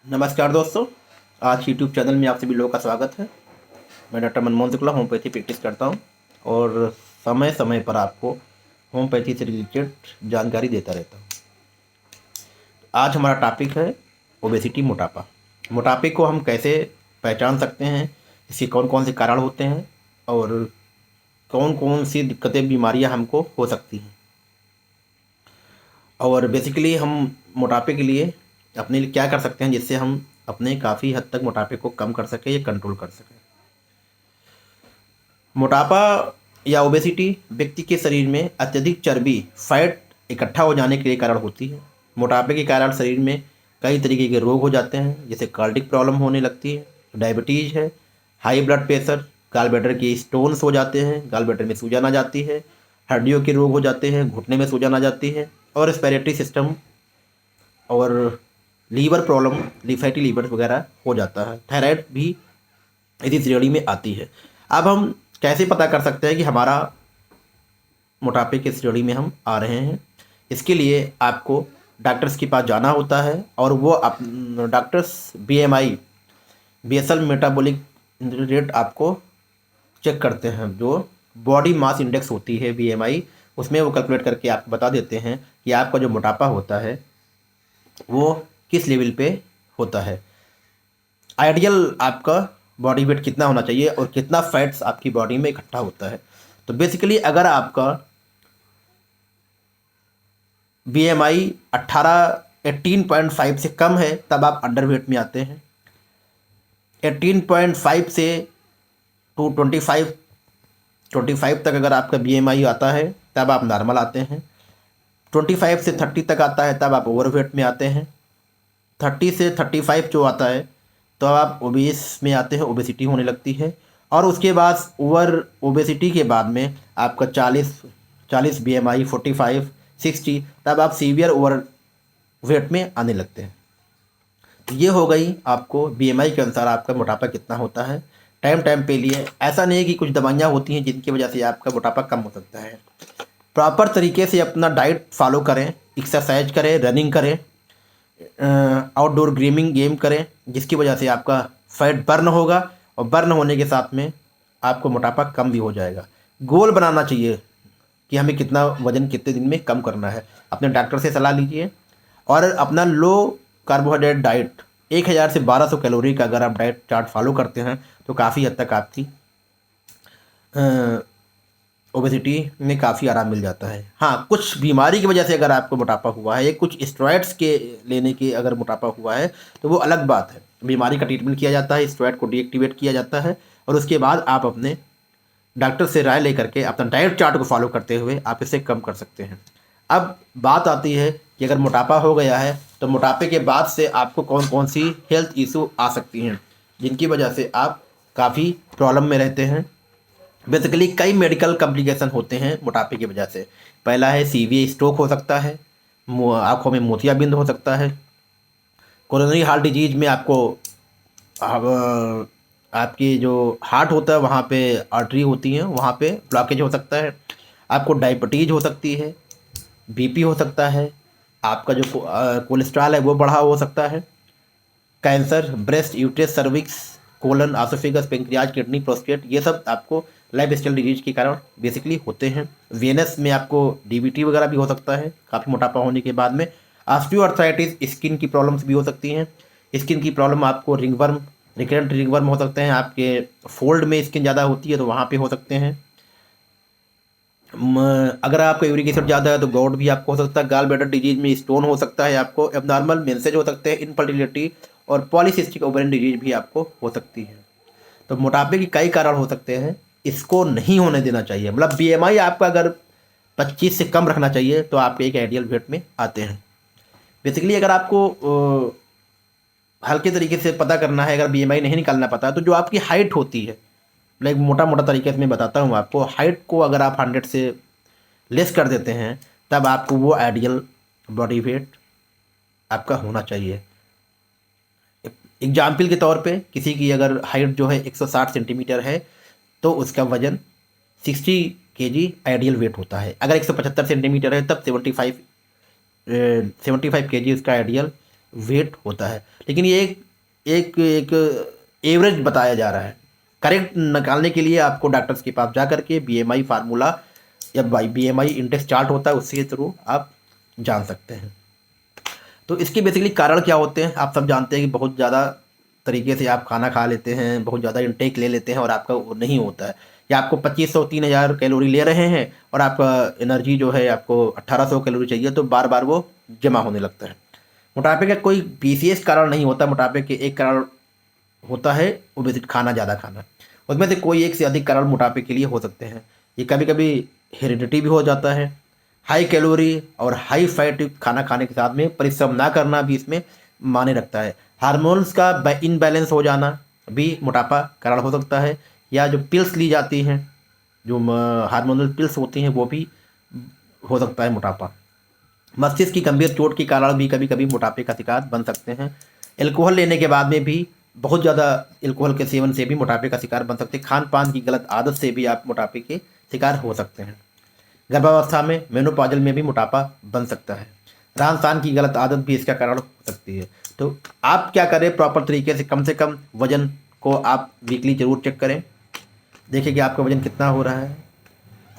नमस्कार दोस्तों। आज यूट्यूब चैनल में आप सभी लोगों का स्वागत है। मैं doctor Manmohan Shukla homeopathy practice करता हूं और समय समय पर आपको होम्योपैथी से रिलेटेड जानकारी देता रहता हूं। आज हमारा टॉपिक है ओबेसिटी, मोटापा। मोटापे को हम कैसे पहचान सकते हैं, इसके कौन कौन से कारण होते हैं और कौन कौन सी दिक्कतें, बीमारियां हमको हो सकती हैं। और बेसिकली हम मोटापे के लिए अपने लिए क्या कर सकते हैं जिससे हम अपने काफ़ी हद तक मोटापे को कम कर सकें या कंट्रोल कर सकें। मोटापा या ओबेसिटी व्यक्ति के शरीर में अत्यधिक चर्बी, फैट इकट्ठा हो जाने के कारण होती है। मोटापे के कारण शरीर में कई तरीके के रोग हो जाते हैं, जैसे कार्डिक प्रॉब्लम होने लगती है, डायबिटीज़ है, high blood pressure, gall bladder के स्टोन्स हो जाते हैं, गाल ब्लैडर में सूजन आ जाती है, हड्डियों के रोग हो जाते हैं, घुटने में सूजन आ जाती है, और रेस्पिरेटरी सिस्टम और लीवर प्रॉब्लम, फैटी लीवर वगैरह हो जाता है। थायराइड भी इसी श्रेणी में आती है। अब हम कैसे पता कर सकते हैं कि हमारा मोटापे की श्रेणी में हम आ रहे हैं? इसके लिए आपको डॉक्टर्स के पास जाना होता है और वो doctors BMI, basal metabolic rate आपको चेक करते हैं। जो बॉडी मास इंडेक्स होती है बीएमआई, उसमें वो कैलकुलेट करके आपको बता देते हैं कि आपका जो मोटापा होता है वो किस लेवल पे होता है। आइडियल आपका बॉडी वेट कितना होना चाहिए और कितना फैट्स आपकी बॉडी में इकट्ठा होता है। तो बेसिकली अगर आपका बीएमआई 18.5 से कम है तब आप अंडर वेट में आते हैं। 18.5 से टू 25 तक अगर आपका बीएमआई आता है तब आप नॉर्मल आते हैं। 25 से 30 तक आता है तब आप ओवरवेट में आते हैं। 30 से 35 जो आता है तो आप ओबेस में आते हैं, ओबेसिटी होने लगती है। और उसके बाद ओबेसिटी के बाद में आपका 40 बीएमआई, 45, 60, तब आप सीवियर ओवर वेट में आने लगते हैं। तो ये हो गई आपको बीएमआई के अनुसार आपका मोटापा कितना होता है। टाइम टाइम पे लिए ऐसा नहीं है कि कुछ दवाइयाँ होती हैं जिनकी वजह से आपका मोटापा कम हो सकता है। प्रॉपर तरीके से अपना डाइट फॉलो करें, एक्सरसाइज करें, रनिंग करें, आउटडोर गेम करें, जिसकी वजह से आपका फैट बर्न होगा और बर्न होने के साथ में आपको मोटापा कम भी हो जाएगा। गोल बनाना चाहिए कि हमें कितना वज़न कितने दिन में कम करना है। अपने डॉक्टर से सलाह लीजिए और अपना लो कार्बोहाइड्रेट डाइट 1000 से 1200 कैलोरी का अगर आप डाइट चार्ट फॉलो करते हैं तो काफ़ी हद तक आपकी ओबेसिटी में काफ़ी आराम मिल जाता है। हाँ, कुछ बीमारी की वजह से अगर आपको मोटापा हुआ है या कुछ स्टेरॉइड्स के लेने के अगर मोटापा हुआ है तो वो अलग बात है। बीमारी का ट्रीटमेंट किया जाता है, स्टेरॉइड को डीएक्टिवेट किया जाता है और उसके बाद आप अपने डॉक्टर से राय लेकर के अपना डाइट चार्ट को फॉलो करते हुए आप इसे कम कर सकते हैं। अब बात आती है कि अगर मोटापा हो गया है तो मोटापे के बाद से आपको कौन कौन सी हेल्थ इशू आ सकती हैं जिनकी वजह से आप काफ़ी प्रॉब्लम में रहते हैं। बेसिकली कई मेडिकल कॉम्प्लिकेशन होते हैं मोटापे की वजह से। पहला है सीवियर स्ट्रोक हो सकता है, आँखों में मोतियाबिंद हो सकता है, कोरोनरी हार्ट डिजीज में आपको आपकी जो हार्ट होता है वहाँ पे आर्टरी होती हैं, वहाँ पे ब्लॉकेज हो सकता है, आपको डायबिटीज़ हो सकती है, बीपी हो सकता है, आपका जो कोलेस्ट्रॉल है वो बढ़ा हो सकता है, cancer, breast, uterus, cervix, colon, oesophagus, pancreas, kidney, prostate, ये सब आपको लाइफ स्टाइल डिजीज के कारण बेसिकली होते हैं। वेनस में आपको डीबीटी वगैरह भी हो सकता है काफ़ी मोटापा होने के बाद में। ऑस्टियोआर्थराइटिस, स्किन की प्रॉब्लम्स भी हो सकती हैं। स्किन की प्रॉब्लम आपको रिंगवर्म, रिकरेंट रिंगवर्म हो सकते हैं, आपके फोल्ड में स्किन ज़्यादा होती है तो वहाँ पे हो सकते हैं। अगर आपका यूरिक एसिड ज़्यादा है तो गॉड भी आपको हो सकता है। गाल ब्लैडर डिजीज में स्टोन हो सकता है, आपको एबनॉर्मल मेंसेज हो सकते हैं, इनफर्टिलिटी और पॉलीसिस्टिक ओवेरियन डिजीज भी आपको हो सकती है। तो मोटापे के कई कारण हो सकते हैं, इसको नहीं होने देना चाहिए। मतलब बीएमआई आपका अगर 25 से कम रखना चाहिए तो आप एक आइडियल वेट में आते हैं। बेसिकली अगर आपको हल्के तरीके से पता करना है, अगर बीएमआई नहीं निकालना पता है तो जो आपकी हाइट होती है, लाइक मोटा मोटा तरीके से मैं बताता हूँ आपको, हाइट को अगर आप 100 से लेस कर देते हैं तब आपको वो आइडियल बॉडी वेट आपका होना चाहिए। एग्जाम्पल के तौर पे किसी की अगर हाइट जो है 160 सेंटीमीटर है तो उसका वजन 60 केजी आइडियल वेट होता है। अगर 175 सेंटीमीटर है तब 75 केजी उसका आइडियल वेट होता है। लेकिन ये एक एक एवरेज बताया जा रहा है। करेक्ट निकालने के लिए आपको डॉक्टर्स के पास जा करके बीएमआई फार्मूला या बीएमआई इंडेक्स चार्ट होता है, उसके थ्रू आप जान सकते हैं। तो इसके बेसिकली कारण क्या होते हैं, आप सब जानते हैं कि बहुत ज़्यादा तरीके से आप खाना खा लेते हैं, बहुत ज़्यादा इंटेक ले लेते हैं और आपका वो नहीं होता है, या आपको 2500-3000 कैलोरी ले रहे हैं और आपका एनर्जी जो है आपको 1800 कैलोरी चाहिए, तो बार बार वो जमा होने लगता है। मोटापे का कोई विशेष कारण नहीं होता, मोटापे के एक कारण होता है ओबेसिटी, खाना ज़्यादा खाना। उसमें से कोई एक से अधिक कारण मोटापे के लिए हो सकते हैं। ये कभी कभी हेरिडिटी भी हो जाता है। हाई कैलोरी और हाई फैट खाना खाने के साथ में परिश्रम ना करना भी इसमें माने रखता है। हार्मोन्स का इनबैलेंस हो जाना भी मोटापा कारण हो सकता है, या जो पिल्स ली जाती हैं, जो हार्मोनल पिल्स होती हैं, वो भी हो सकता है मोटापा। मस्तिष्क की गंभीर चोट के कारण भी कभी कभी मोटापे का शिकार बन सकते हैं। एल्कोहल लेने के बाद में भी, बहुत ज़्यादा एल्कोहल के सेवन से भी मोटापे का शिकार बन सकते हैं। खान पान की गलत आदत से भी आप मोटापे के शिकार हो सकते हैं। गर्भावस्था में, मेनोपॉजल में भी मोटापा बन सकता है। रहन सहन की गलत आदत भी इसका कारण हो सकती है। तो आप क्या करें, प्रॉपर तरीके से कम वजन को आप वीकली जरूर चेक करें, देखिए कि आपका वजन कितना हो रहा है,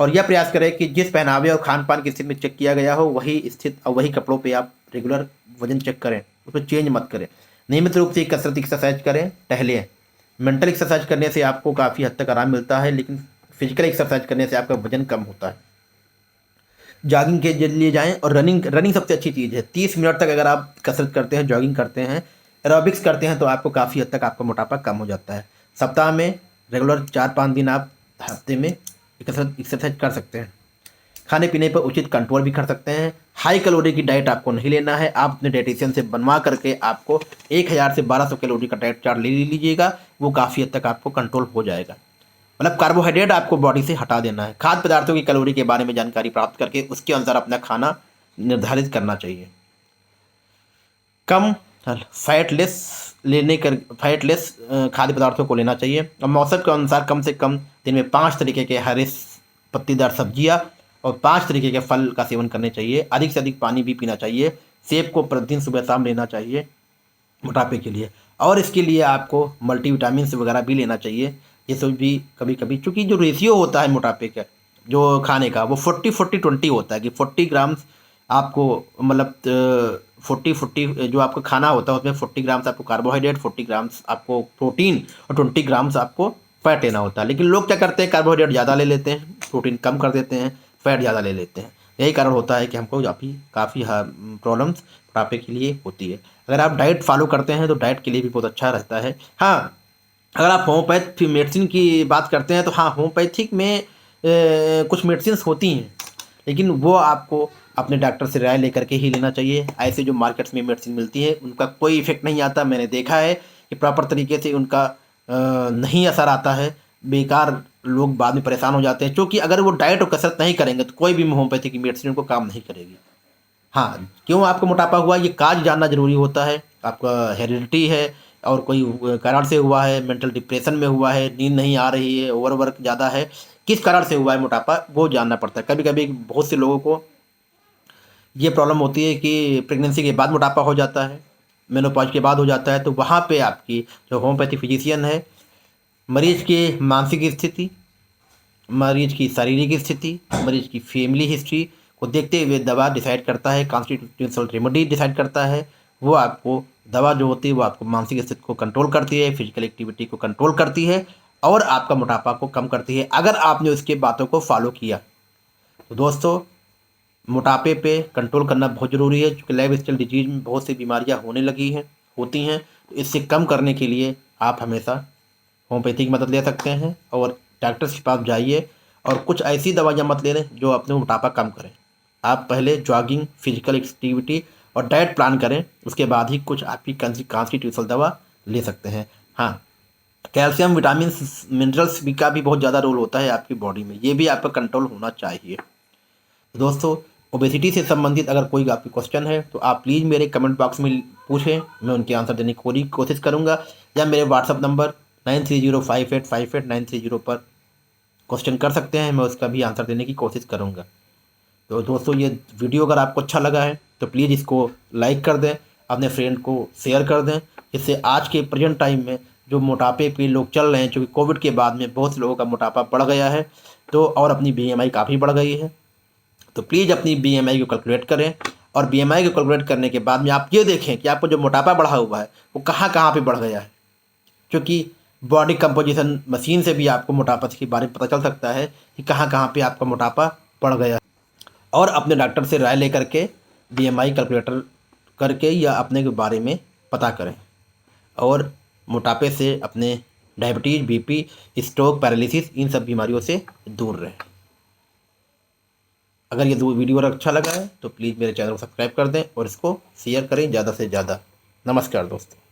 और यह प्रयास करें कि जिस पहनावे और खान पान की स्थिति में चेक किया गया हो वही स्थित और वही कपड़ों पे आप रेगुलर वजन चेक करें, उसमें चेंज मत करें। नियमित रूप से कसरत एक्सरसाइज करें, टहलें। मेंटल एक्सरसाइज करने से आपको काफ़ी हद तक आराम मिलता है, लेकिन फिजिकल एक्सरसाइज करने से आपका वजन कम होता है। जॉगिंग के लिए जाएं, और रनिंग सबसे अच्छी चीज़ है। 30 मिनट तक अगर आप कसरत करते हैं, जॉगिंग करते हैं, एरोबिक्स करते हैं, तो आपको काफ़ी हद तक आपका मोटापा कम हो जाता है। सप्ताह में रेगुलर 4-5 दिन आप हफ्ते में एक्सरसाइज कर सकते हैं। खाने पीने पर उचित कंट्रोल भी कर सकते हैं। हाई कैलोरी की डाइट आपको नहीं लेना है, आप अपने डाइटिशियन से बनवा करके आपको 1000 से 1200 कैलोरी का डाइट चार्ट ले लीजिएगा, वो काफ़ी हद तक आपको कंट्रोल हो जाएगा। मतलब कार्बोहाइड्रेट आपको बॉडी से हटा देना है। खाद्य पदार्थों की कैलोरी के बारे में जानकारी प्राप्त करके उसके अनुसार अपना खाना निर्धारित करना चाहिए। कम फैटलेस फैटलेस खाद्य पदार्थों को लेना चाहिए, और मौसम के अनुसार कम से कम दिन में 5 तरीके के हरे पत्तीदार सब्जियां और 5 तरीके के फल का सेवन करने चाहिए। अधिक से अधिक पानी भी पीना चाहिए। सेब को प्रतिदिन सुबह शाम लेना चाहिए मोटापे के लिए, और इसके लिए आपको मल्टीविटामिन वगैरह भी लेना चाहिए। ये सब भी कभी कभी, चूँकि जो रेशियो होता है मोटापे का जो खाने का, वो 40-40-20 होता है, कि 40 ग्राम्स आपको, मतलब 40 जो आपका खाना होता है उसमें 40 ग्राम्स आपको कार्बोहाइड्रेट, 40 ग्राम्स आपको प्रोटीन और 20 ग्राम्स आपको फैट लेना होता है। लेकिन लोग क्या करते हैं, कार्बोहाइड्रेट ज़्यादा ले लेते हैं, प्रोटीन कम कर देते हैं, फैट ज़्यादा ले लेते हैं। यही कारण होता है कि हमको काफ़ी प्रॉब्लम्स मोटापे के लिए होती है। अगर आप डाइट फॉलो करते हैं तो डाइट के लिए भी बहुत अच्छा रहता है। हाँ, अगर आप होम्योपैथ मेडिसिन की बात करते हैं तो हाँ, होम्योपैथिक में कुछ मेडिसिन होती हैं, लेकिन वो आपको अपने डॉक्टर से राय लेकर के ही लेना चाहिए। ऐसे जो मार्केट्स में मेडिसिन मिलती है उनका कोई इफेक्ट नहीं आता। मैंने देखा है कि प्रॉपर तरीके से उनका नहीं असर आता है, बेकार लोग बाद में परेशान हो जाते हैं, क्योंकि अगर वो डाइट और कसरत नहीं करेंगे तो कोई भी होम्योपैथी की मेडिसिन उनको काम नहीं करेगी। हाँ, क्यों आपको मोटापा हुआ ये काज जानना ज़रूरी होता है। आपका हेरिडिटी है, और कोई कारण से हुआ है, मेंटल डिप्रेशन में हुआ है, नींद नहीं आ रही है, ओवरवर्क ज़्यादा है, किस कारण से हुआ है मोटापा, वो जानना पड़ता है। कभी कभी बहुत से लोगों को ये प्रॉब्लम होती है कि प्रेगनेंसी के बाद मोटापा हो जाता है, मेनोपॉज के बाद हो जाता है, तो वहाँ पे आपकी जो होम्योपैथी फिजिशियन है, मरीज की मानसिक स्थिति, मरीज की शारीरिक स्थिति, मरीज की फैमिली हिस्ट्री को देखते हुए दवा डिसाइड करता है, कॉन्स्टिट्यूशनल रेमेडी डिसाइड करता है। वो आपको दवा जो होती है वो आपको मानसिक स्थिति को कंट्रोल करती है, फिजिकल एक्टिविटी को कंट्रोल करती है, और आपका मोटापा को कम करती है, अगर आपने उसके बातों को फॉलो किया। तो दोस्तों, मोटापे पे कंट्रोल करना बहुत ज़रूरी है, क्योंकि लाइफ स्टाइल डिजीज में बहुत सी बीमारियां होती हैं। तो इससे कम करने के लिए आप हमेशा होम्योपैथी की मदद ले सकते हैं, और डॉक्टर के पास जाइए, और कुछ ऐसी दवाइयाँ मत ले लें जो अपने मोटापा कम करें। आप पहले जॉगिंग, फिजिकल एक्टिविटी और डाइट प्लान करें, उसके बाद ही कुछ आपकी कॉन्स्टिट्यूशनल दवा ले सकते हैं। हाँ, कैल्शियम, विटामिन, मिनरल्स भी का भी बहुत ज़्यादा रोल होता है आपकी बॉडी में, ये भी आपका कंट्रोल होना चाहिए। दोस्तों, ओबेसिटी से संबंधित अगर कोई आपकी क्वेश्चन है तो आप प्लीज़ मेरे कमेंट बॉक्स में पूछें, मैं उनके आंसर देने की पूरी कोशिश करूंगा, या मेरे व्हाट्सअप नंबर 9305858930 पर क्वेश्चन कर सकते हैं, मैं उसका भी आंसर देने की कोशिश करूंगा। तो दोस्तों, ये वीडियो अगर आपको अच्छा लगा है तो प्लीज़ इसको लाइक कर दें, अपने फ्रेंड को शेयर कर दें, जिससे आज के प्रेजेंट टाइम में जो मोटापे पे लोग चल रहे हैं, क्योंकि कोविड के बाद में बहुत से लोगों का मोटापा बढ़ गया है, तो और अपनी बीएमआई काफ़ी बढ़ गई है। तो प्लीज़ अपनी बीएमआई को कैलकुलेट करें, और बीएमआई को कैलकुलेट करने के बाद में आप ये देखें कि आपको जो मोटापा बढ़ा हुआ है वो कहाँ कहाँ पे बढ़ गया है, क्योंकि बॉडी कंपोजिशन मशीन से भी आपको मोटापा के बारे में पता चल सकता है कि कहाँ कहाँ पे आपका मोटापा बढ़ गया है। और अपने डॉक्टर से राय लेकर के बीएमआई कैलकुलेटर करके या अपने के बारे में पता करें, और मोटापे से अपने डायबिटीज़, बीपी, स्ट्रोक, पैरालिसिस इन सब बीमारियों से दूर रहें। अगर ये वीडियो अच्छा लगा है तो प्लीज़ मेरे चैनल को सब्सक्राइब कर दें और इसको शेयर करें ज़्यादा से ज़्यादा। नमस्कार दोस्तों।